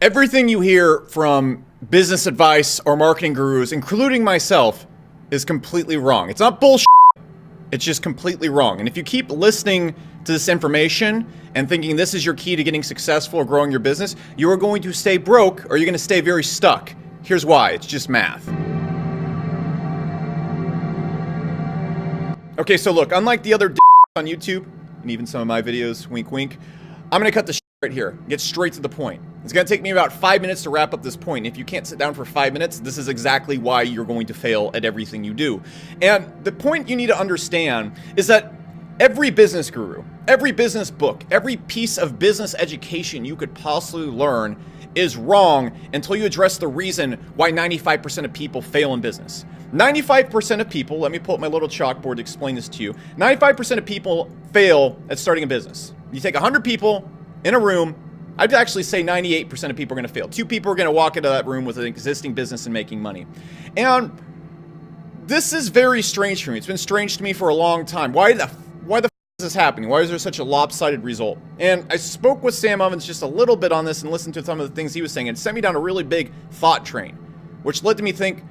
Everything you hear from business advice or marketing gurus, including myself, is completely wrong. It's not bullshit. It's just completely wrong. And if you keep listening to this information and thinking this is your key to getting successful or growing your business, you are going to stay broke or you're going to stay very stuck. Here's why. It's just math. Okay, so look, unlike the other on YouTube and even some of my videos, wink wink, I'm going to cut the right here, get straight to the point. It's going to take me about 5 minutes to wrap up this point. If you can't sit down for 5 minutes, this is exactly why you're going to fail at everything you do. And the point you need to understand is that every business guru, every business book, every piece of business education you could possibly learn is wrong until you address the reason why 95% of people fail in business. 95% of people, let me pull up my little chalkboard to explain this to you. 95% of people fail at starting a business. You take 100 people in a room, I'd actually say 98% of people are going to fail. 2 people are going to walk into that room with an existing business and making money. And this is very strange for me. It's been strange to me for a long time. Why the f is this happening? Why is there such a lopsided result? And I spoke with Sam Ovens just a little bit on this and listened to some of the things he was saying. It sent me down a really big thought train, which led to me think,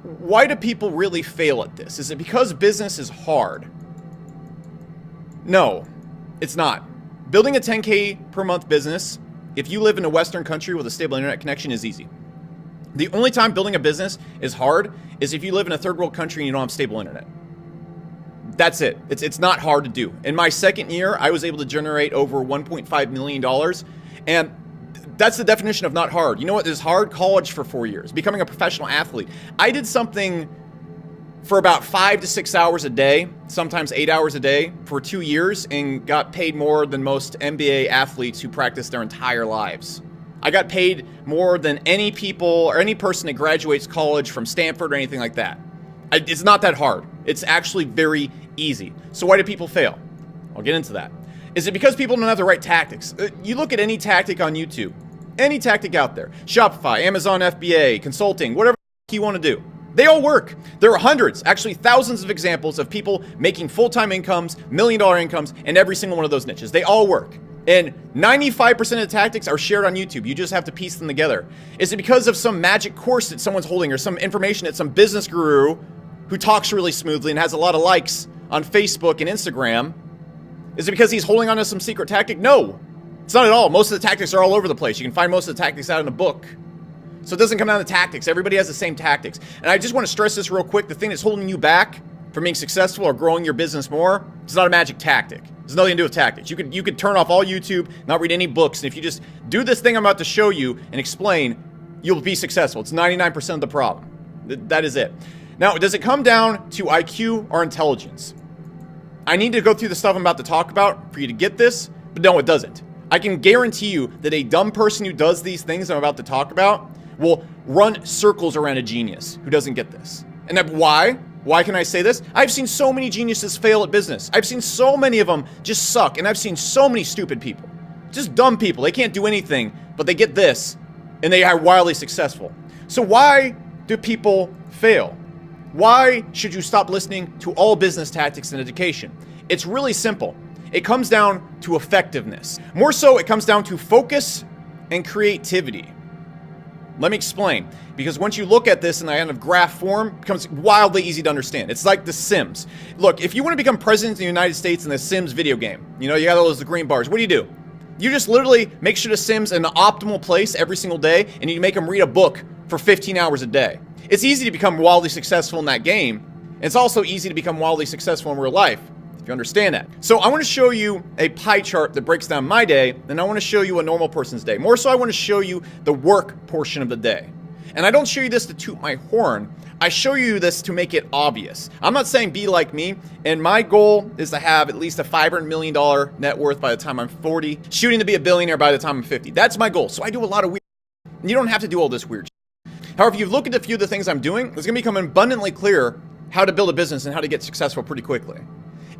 why do people really fail at this? Is it because business is hard? No, it's not. Building a 10K per month business, if you live in a Western country with a stable internet connection, is easy. The only time building a business is hard is if you live in a third world country and you don't have stable internet. That's it. It's not hard to do. In my second year, I was able to generate over $1.5 million. And that's the definition of not hard. You know what is hard? College for 4 years, becoming a professional athlete. I did something for about 5 to 6 hours a day, sometimes 8 hours a day for 2 years, and got paid more than most NBA athletes who practice their entire lives. I got paid more than any people or any person that graduates college from Stanford or anything like that. It's not that hard. It's actually very easy. So why do people fail? I'll get into that. Is it because people don't have the right tactics? You look at any tactic on YouTube, any tactic out there, Shopify, Amazon FBA, consulting, whatever you want to do. They all work. There are hundreds, actually thousands of examples of people making full-time incomes, million-dollar incomes in every single one of those niches. They all work. And 95% of the tactics are shared on YouTube. You just have to piece them together. Is it because of some magic course that someone's holding or some information that some business guru who talks really smoothly and has a lot of likes on Facebook and Instagram? Is it because he's holding on to some secret tactic? No, it's not at all. Most of the tactics are all over the place. You can find most of the tactics out in a book. So it doesn't come down to tactics. Everybody has the same tactics. And I just want to stress this real quick. The thing that's holding you back from being successful or growing your business more, it's not a magic tactic. It's nothing to do with tactics. You could turn off all YouTube, not read any books, and if you just do this thing I'm about to show you and explain, you'll be successful. It's 99% of the problem. That is it. Now, does it come down to IQ or intelligence? I need to go through the stuff I'm about to talk about for you to get this, but no, it doesn't. I can guarantee you that a dumb person who does these things I'm about to talk about will run circles around a genius who doesn't get this. And why? Why can I say this? I've seen so many geniuses fail at business. I've seen so many of them just suck. And I've seen so many stupid people. Just dumb people. They can't do anything, but they get this, and they are wildly successful. So why do people fail? Why should you stop listening to all business tactics in education? It's really simple. It comes down to effectiveness. More so, it comes down to focus and creativity. Let me explain. Because once you look at this in the kind of graph form, it becomes wildly easy to understand. It's like The Sims. Look, if you want to become president of the United States in the Sims video game, you know, you got all those green bars, what do? You just literally make sure the Sims in the optimal place every single day, and you make them read a book for 15 hours a day. It's easy to become wildly successful in that game. It's also easy to become wildly successful in real life, if you understand that. So I want to show you a pie chart that breaks down my day, and I want to show you a normal person's day. More so, I want to show you the work portion of the day. And I don't show you this to toot my horn. I show you this to make it obvious. I'm not saying be like me, and my goal is to have at least a $500 million net worth by the time I'm 40, shooting to be a billionaire by the time I'm 50. That's my goal. So I do a lot of weird shit. You don't have to do all this weird shit. However, if you look at a few of the things I'm doing, it's going to become abundantly clear how to build a business and how to get successful pretty quickly.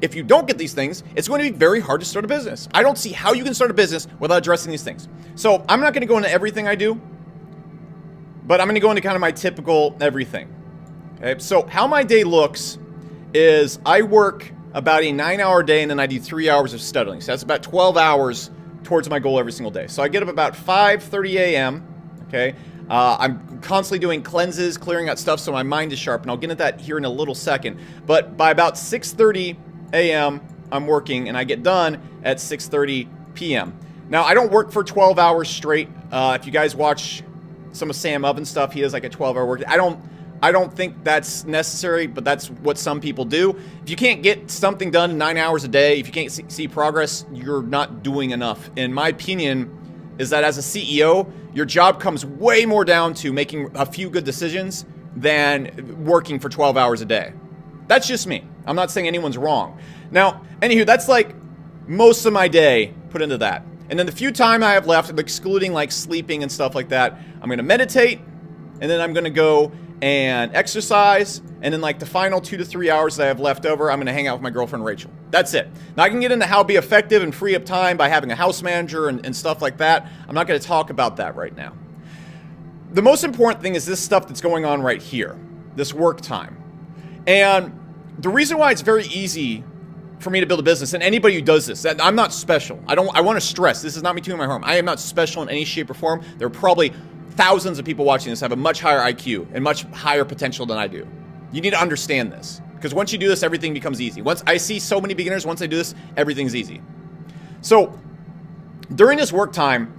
If you don't get these things, it's going to be very hard to start a business. I don't see how you can start a business without addressing these things. So I'm not going to go into everything I do, but I'm going to go into kind of my typical everything. Okay, so how my day looks is I work about a 9-hour day and then I do 3 hours of studying. So that's about 12 hours towards my goal every single day. So I get up about 5:30 a.m., okay? I'm constantly doing cleanses, clearing out stuff so my mind is sharp, and I'll get into that here in a little second. But by about 6:30 a.m., I'm working, and I get done at 6:30 p.m. Now, I don't work for 12 hours straight. If you guys watch some of Sam Oven's stuff, he has like a 12-hour work. I don't think that's necessary, but that's what some people do. If you can't get something done in 9 hours a day, if you can't see progress, you're not doing enough. In my opinion, is that as a CEO, your job comes way more down to making a few good decisions than working for 12 hours a day. That's just me. I'm not saying anyone's wrong. Now, anywho, that's like most of my day put into that. And then the few time I have left, excluding like sleeping and stuff like that, I'm going to meditate, and then I'm going to go and exercise, and then like the final 2 to 3 hours that I have left over, I'm going to hang out with my girlfriend Rachel. That's it. Now I can get into how to be effective and free up time by having a house manager and stuff like that. I'm not going to talk about that right now. The most important thing is this stuff that's going on right here, this work time. And the reason why it's very easy for me to build a business, and anybody who does this, I'm not special. I want to stress, this is not me tooting my horn. I am not special in any shape or form. There are probably thousands of people watching this have a much higher IQ and much higher potential than I do. You need to understand this, because once you do this, everything becomes easy. Once I see so many beginners, once I do this, everything's easy. So during this work time,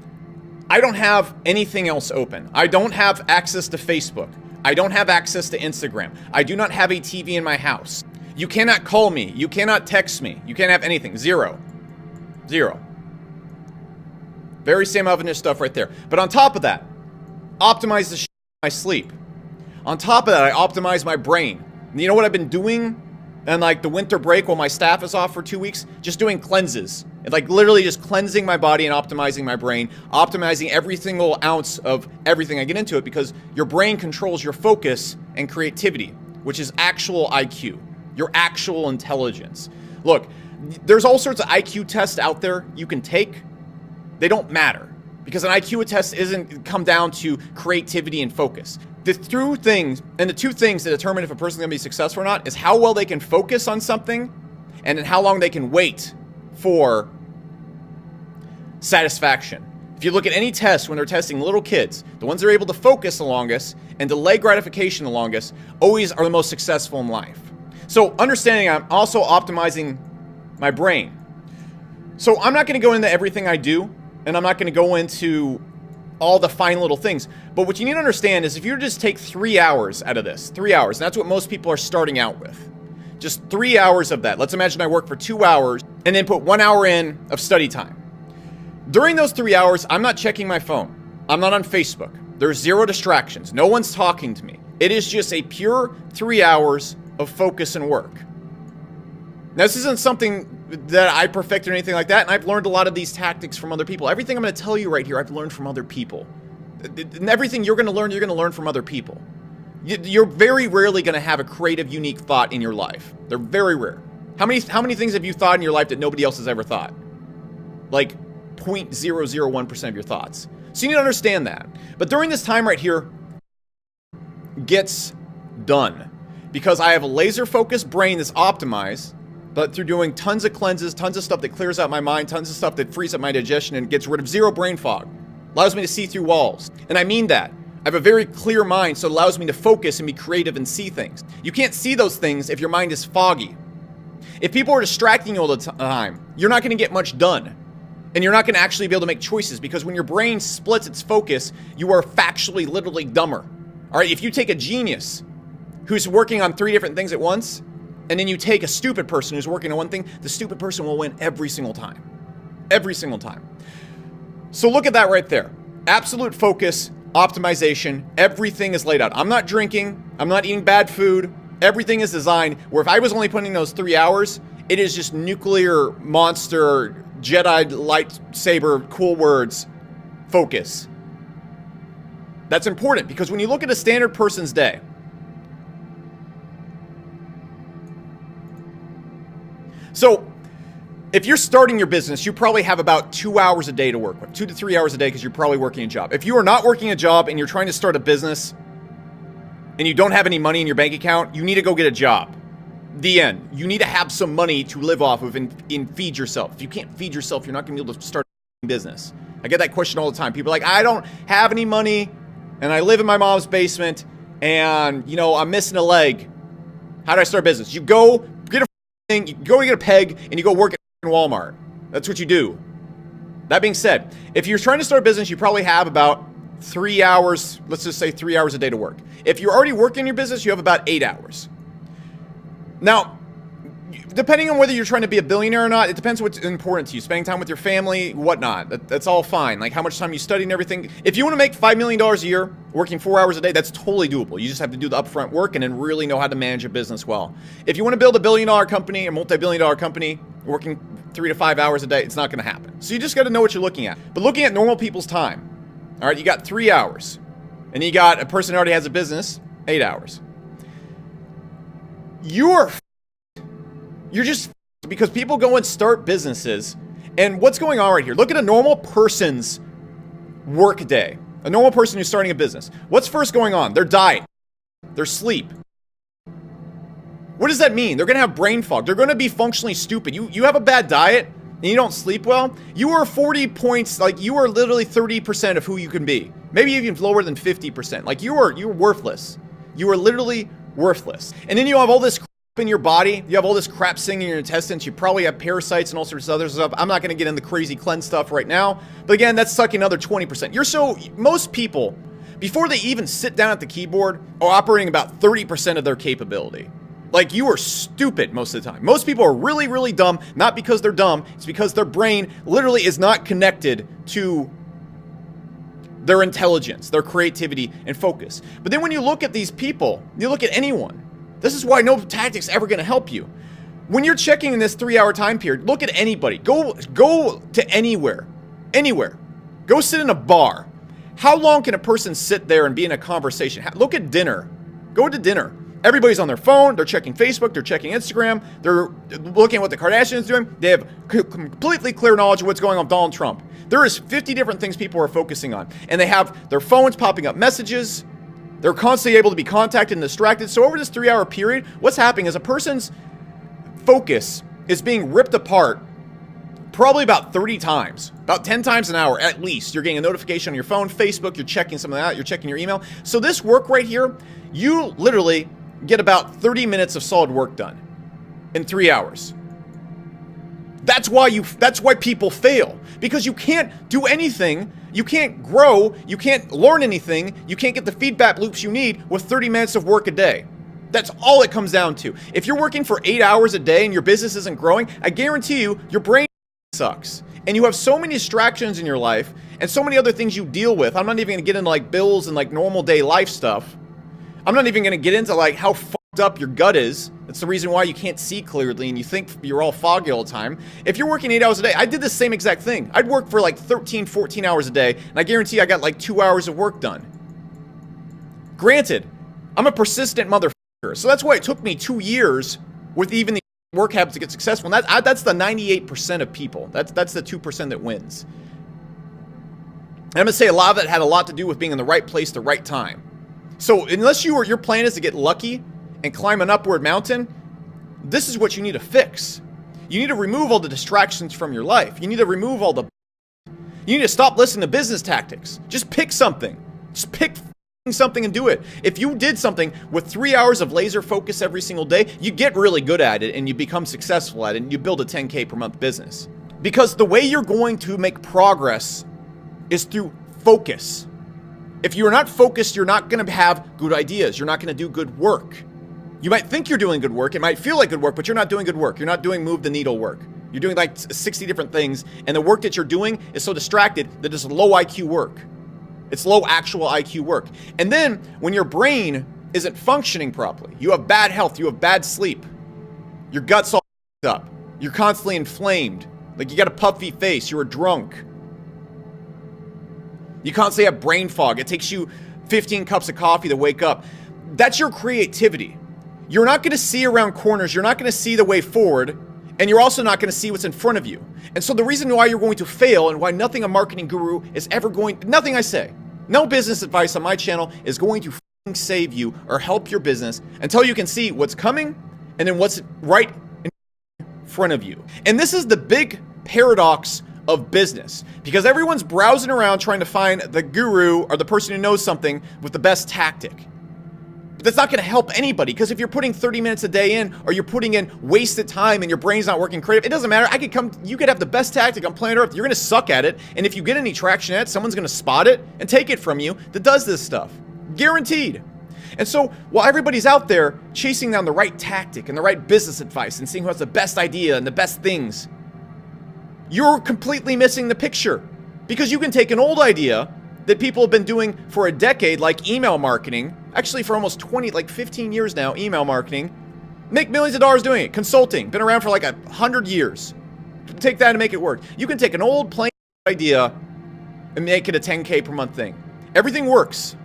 I don't have anything else open. I don't have access to Facebook. I don't have access to Instagram. I do not have a TV in my house. You cannot call me. You cannot text me. You can't have anything. Zero. Very Sam Ovenish stuff right there. But on top of that, optimize the shit of my sleep. On top of that, I optimize my brain. And you know what I've been doing? And like the winter break while my staff is off for 2 weeks, just doing cleanses. And like literally just cleansing my body and optimizing my brain, optimizing every single ounce of everything I get into it, because your brain controls your focus and creativity, which is actual IQ, your actual intelligence. Look, there's all sorts of IQ tests out there you can take. They don't matter, because an IQ test isn't come down to creativity and focus. The two things that determine if a person's gonna be successful or not is how well they can focus on something, and then how long they can wait for satisfaction. If you look at any test when they're testing little kids, the ones that are able to focus the longest and delay gratification the longest always are the most successful in life. So understanding I'm also optimizing my brain. So I'm not gonna go into everything I do, and I'm not gonna go into all the fine little things. But what you need to understand is if you just take 3 hours out of this, 3 hours, and that's what most people are starting out with. Just 3 hours of that. Let's imagine I work for 2 hours and then put 1 hour in of study time. During those 3 hours, I'm not checking my phone. I'm not on Facebook. There's zero distractions. No one's talking to me. It is just a pure 3 hours of focus and work. Now, this isn't something that I perfected or anything like that, and I've learned a lot of these tactics from other people. Everything I'm going to tell you right here, I've learned from other people. And everything you're going to learn from other people. You're very rarely going to have a creative, unique thought in your life. They're very rare. How many things have you thought in your life that nobody else has ever thought? Like 0.001% of your thoughts. So you need to understand that. But during this time right here, gets done. Because I have a laser-focused brain that's optimized, but through doing tons of cleanses, tons of stuff that clears out my mind, tons of stuff that frees up my digestion and gets rid of zero brain fog. Allows me to see through walls. And I mean that. I have a very clear mind, so it allows me to focus and be creative and see things. You can't see those things if your mind is foggy. If people are distracting you all the time, you're not going to get much done. And you're not going to actually be able to make choices, because when your brain splits its focus, you are factually, literally dumber. All right, if you take a genius who's working on 3 different things at once, and then you take a stupid person who's working on one thing, the stupid person will win every single time. Every single time. So look at that right there. Absolute focus, optimization, everything is laid out. I'm not drinking, I'm not eating bad food. Everything is designed where if I was only putting in those 3 hours, it is just nuclear monster, Jedi lightsaber, cool words, focus. That's important, because when you look at a standard person's day, so if you're starting your business, you probably have about 2 hours a day to work with, 2 to 3 hours a day, because you're probably working a job. If you are not working a job and you're trying to start a business and you don't have any money in your bank account, you need to go get a job. The end. You need to have some money to live off of and feed yourself. If you can't feed yourself, you're not going to be able to start business? I get that question all the time. People are like, I don't have any money and I live in my mom's basement and, you know, I'm missing a leg. How do I start a business? You go get a thing, you go get a peg, and you go work at Walmart. That's what you do. That being said, if you're trying to start a business, you probably have about 3 hours, let's just say 3 hours a day to work. If you're already working your business, you have about 8 hours. Now, depending on whether you're trying to be a billionaire or not, it depends what's important to you. Spending time with your family, whatnot. That's all fine. Like how much time you study and everything. If you want to make $5 million a year, working 4 hours a day, that's totally doable. You just have to do the upfront work and then really know how to manage your business well. If you want to build a billion-dollar company, a multi-billion-dollar company, working 3 to 5 hours a day, it's not going to happen. So you just got to know what you're looking at. But looking at normal people's time, all right, you got 3 hours. And you got a person who already has a business, 8 hours. You're just because people go and start businesses. And what's going on right here? Look at a normal person's work day. A normal person who's starting a business. What's first going on? Their diet, their sleep. What does that mean? They're going to have brain fog. They're going to be functionally stupid. You have a bad diet and you don't sleep well, you are 40 points, like you are literally 30% of who you can be. Maybe even lower than 50%. Like you're worthless. You are literally worthless. And then you have all this in your body, you have all this crap sitting in your intestines, you probably have parasites and all sorts of other stuff. I'm not going to get into crazy cleanse stuff right now, but again, that's sucking another 20%. Most people, before they even sit down at the keyboard, are operating about 30% of their capability. Like, you are stupid most of the time. Most people are really, really dumb, not because they're dumb, it's because their brain literally is not connected to their intelligence, their creativity, and focus. But then when you look at these people, you look at anyone, this is why no tactic's ever going to help you. When you're checking in this 3-hour time period, look at anybody. Go to anywhere. Go sit in a bar. How long can a person sit there and be in a conversation? Look at dinner. Go to dinner. Everybody's on their phone. They're checking Facebook. They're checking Instagram. They're looking at what the Kardashians are doing. They have completely clear knowledge of what's going on with Donald Trump. There is 50 different things people are focusing on. And they have their phones popping up messages. They're constantly able to be contacted and distracted. So over this 3-hour period, what's happening is a person's focus is being ripped apart probably about 30 times, about 10 times an hour at least. You're getting a notification on your phone, Facebook, you're checking something out, you're checking your email. So this work right here, you literally get about 30 minutes of solid work done in 3 hours. That's why people fail, because you can't do anything, you can't grow, you can't learn anything, you can't get the feedback loops you need with 30 minutes of work a day. That's all it comes down to. If you're working for 8 hours a day and your business isn't growing, I guarantee you, your brain sucks. And you have so many distractions in your life and so many other things you deal with. I'm not even gonna get into like bills and like normal day life stuff. I'm not even gonna get into like how fucked up your gut is. That's the reason why you can't see clearly and you think you're all foggy all the time. If you're working 8 hours a day, I did the same exact thing. I'd work for like 13, 14 hours a day, and I guarantee I got like 2 hours of work done. Granted, I'm a persistent motherfucker, so that's why it took me 2 years with even the work habits to get successful. And that's the 98% of people. That's the 2% that wins. And I'm gonna say a lot of it had a lot to do with being in the right place, the right time. So unless your plan is to get lucky and climb an upward mountain, this is what you need to fix. You need to remove all the distractions from your life. You need to remove all the... You need to stop listening to business tactics. Just pick something. Just pick something and do it. If you did something with 3 hours of laser focus every single day, you get really good at it and you become successful at it and you build a 10K per month business. Because the way you're going to make progress is through focus. If you're not focused, you're not going to have good ideas. You're not going to do good work. You might think you're doing good work. It might feel like good work, but you're not doing good work. You're not doing move the needle work. You're doing like 60 different things, and the work that you're doing is so distracted that it's low IQ work. It's low actual IQ work. And then when your brain isn't functioning properly, you have bad health, you have bad sleep, your gut's all up, you're constantly inflamed, like you got a puffy face, you're a drunk. You constantly have brain fog. It takes you 15 cups of coffee to wake up. That's your creativity. You're not going to see around corners. You're not going to see the way forward. And you're also not going to see what's in front of you. And so the reason why you're going to fail and why nothing a marketing guru is ever going... Nothing I say. No business advice on my channel is going to save you or help your business until you can see what's coming and then what's right in front of you. And this is the big paradox of business because everyone's browsing around trying to find the guru or the person who knows something with the best tactic. But that's not going to help anybody because if you're putting 30 minutes a day in or you're putting in wasted time and your brain's not working creative, it doesn't matter. You could have the best tactic on planet Earth. You're going to suck at it. And if you get any traction at it, someone's going to spot it and take it from you that does this stuff. Guaranteed. And so while everybody's out there chasing down the right tactic and the right business advice and seeing who has the best idea and the best things, you're completely missing the picture because you can take an old idea that people have been doing for a decade, like email marketing, actually for almost 15 years now, email marketing, make millions of dollars doing it, consulting, been around for like 100 years. Take that and make it work. You can take an old plain idea and make it a 10K per month thing. Everything works.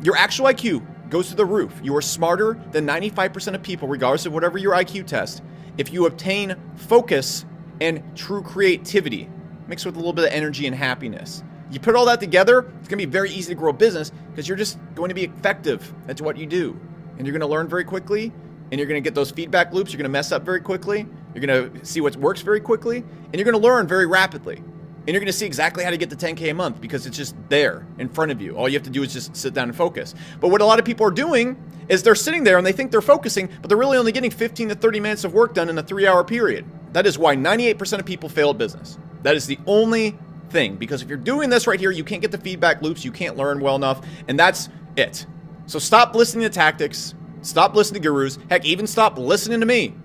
Your actual IQ goes to the roof. You are smarter than 95% of people, regardless of whatever your IQ test, if you obtain focus and true creativity, mixed with a little bit of energy and happiness. You put all that together, it's going to be very easy to grow a business because you're just going to be effective at what you do. And you're going to learn very quickly, and you're going to get those feedback loops. You're going to mess up very quickly. You're going to see what works very quickly, and you're going to learn very rapidly. And you're going to see exactly how to get to 10K a month because it's just there in front of you. All you have to do is just sit down and focus. But what a lot of people are doing is they're sitting there and they think they're focusing, but they're really only getting 15 to 30 minutes of work done in a 3-hour period. That is why 98% of people fail at business. That is the only thing, because if you're doing this right here, you can't get the feedback loops, you can't learn well enough, and that's it. So stop listening to tactics, stop listening to gurus, heck, even stop listening to me,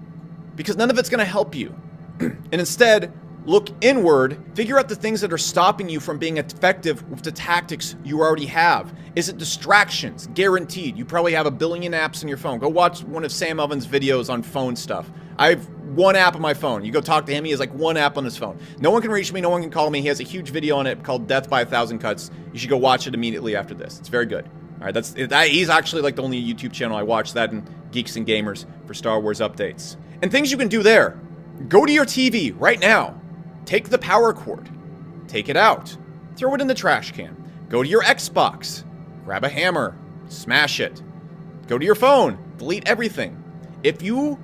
because none of it's going to help you. And instead, look inward, figure out the things that are stopping you from being effective with the tactics you already have. Is it distractions? Guaranteed. You probably have a billion apps on your phone. Go watch one of Sam Oven's videos on phone stuff. I have one app on my phone. You go talk to him, he has like one app on his phone. No one can reach me, no one can call me. He has a huge video on it called Death by 1,000 Cuts. You should go watch it immediately after this. It's very good. All right, he's actually like the only YouTube channel I watch, that and Geeks and Gamers for Star Wars updates. And things you can do there. Go to your TV right now. Take the power cord. Take it out. Throw it in the trash can. Go to your Xbox. Grab a hammer. Smash it. Go to your phone. Delete everything. If you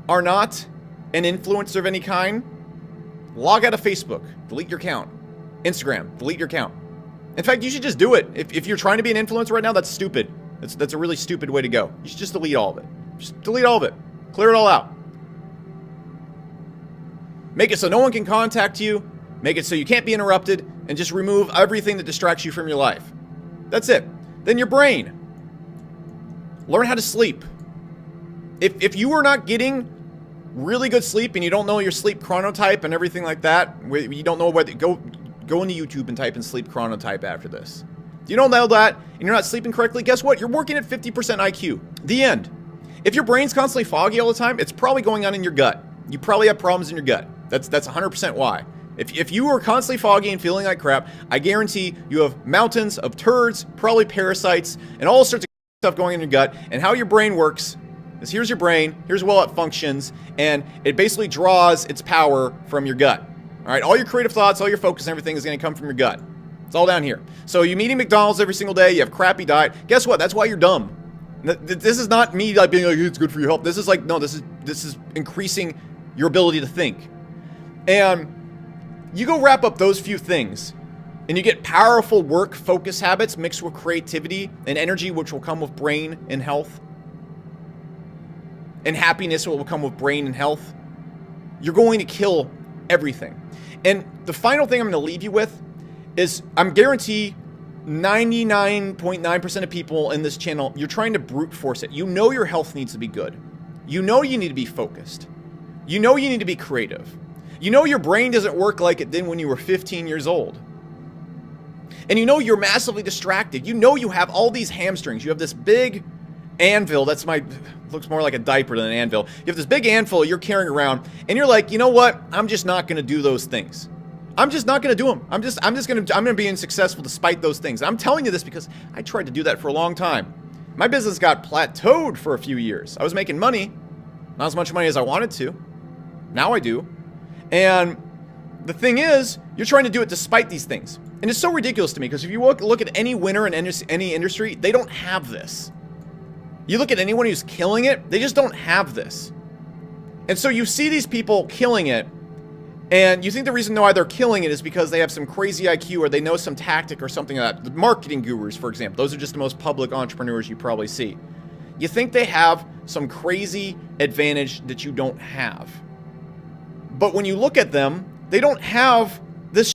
are not an influencer of any kind, log out of Facebook. Delete your account. Instagram. Delete your account. In fact, you should just do it. If you're trying to be an influencer right now, that's stupid. That's a really stupid way to go. You should just delete all of it. Just delete all of it. Clear it all out. Make it so no one can contact you. Make it so you can't be interrupted. And just remove everything that distracts you from your life. That's it. Then your brain. Learn how to sleep. If you are not getting really good sleep and you don't know your sleep chronotype and everything like that, you don't know whether go into YouTube and type in sleep chronotype after this. If you don't know that and you're not sleeping correctly, guess what? You're working at 50% IQ. The end. If your brain's constantly foggy all the time, it's probably going on in your gut. You probably have problems in your gut. That's 100% why. If you are constantly foggy and feeling like crap, I guarantee you have mountains of turds, probably parasites, and all sorts of stuff going in your gut. And how your brain works is here's your brain, here's how it functions, and it basically draws its power from your gut. All right, all your creative thoughts, all your focus, and everything is going to come from your gut. It's all down here. So you're eating McDonald's every single day, you have crappy diet. Guess what? That's why you're dumb. This is not me like being like, it's good for your health. This is like, no, this is increasing your ability to think. And you go wrap up those few things, and you get powerful work focus habits mixed with creativity and energy, which will come with brain and health. And happiness will come with brain and health. You're going to kill everything. And the final thing I'm going to leave you with is I'm guarantee 99.9% of people in this channel, you're trying to brute force it. You know your health needs to be good. You know you need to be focused. You know you need to be creative. You know your brain doesn't work like it did when you were 15 years old. And you know you're massively distracted. You know you have all these hamstrings. You have this big anvil. Looks more like a diaper than an anvil. You have this big anvil you're carrying around, and you're like, you know what? I'm just not going to do those things. I'm just not going to do them. I'm going to be unsuccessful despite those things. I'm telling you this because I tried to do that for a long time. My business got plateaued for a few years. I was making money, not as much money as I wanted to. Now I do. And the thing is, you're trying to do it despite these things. And it's so ridiculous to me because if you look at any winner in any industry, they don't have this. You look at anyone who's killing it, they just don't have this. And so you see these people killing it, And you think the reason why they're killing it is because they have some crazy IQ or they know some tactic or something like that. The marketing gurus, for example, those are just the most public entrepreneurs you probably see. You think they have some crazy advantage that you don't have. But when you look at them, they don't have this.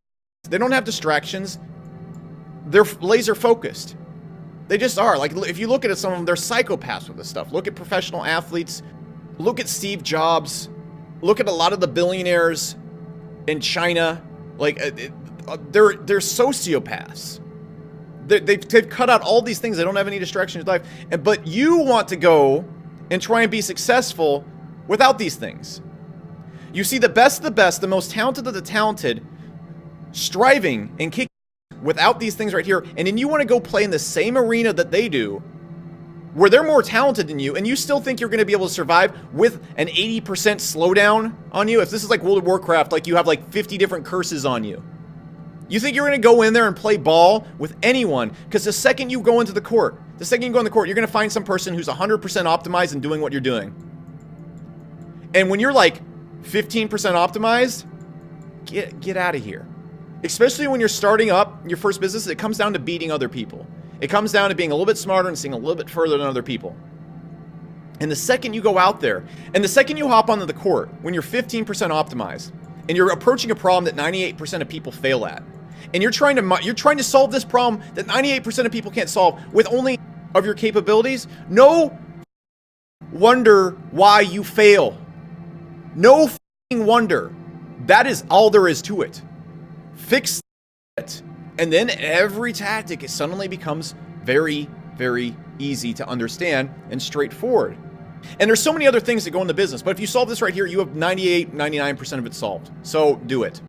They don't have distractions. They're laser focused. They just are. Like, if you look at it, some of them, they're psychopaths with this stuff. Look at professional athletes. Look at Steve Jobs. Look at a lot of the billionaires in China. Like, they're sociopaths. They've cut out all these things. They don't have any distractions in life. But you want to go and try and be successful without these things. You see the best of the best, the most talented of the talented, striving and kicking without these things right here, and then you want to go play in the same arena that they do, where they're more talented than you, and you still think you're going to be able to survive with an 80% slowdown on you? If this is like World of Warcraft, like you have like 50 different curses on you. You think you're going to go in there and play ball with anyone, because the second you go into the court, you're going to find some person who's 100% optimized and doing what you're doing. And when you're like 15% optimized, get out of here. Especially when you're starting up your first business, it comes down to beating other people. It comes down to being a little bit smarter and seeing a little bit further than other people. And the second you go out there, and the second you hop onto the court, when you're 15% optimized, and you're approaching a problem that 98% of people fail at, and you're trying to solve this problem that 98% of people can't solve with only of your capabilities, no wonder why you fail. No wonder. That is all there is to it. Fix it, and then every tactic suddenly becomes very, very easy to understand and straightforward. And there's so many other things that go into business, but if you solve this right here, you have 98, 99% of it solved. So do it.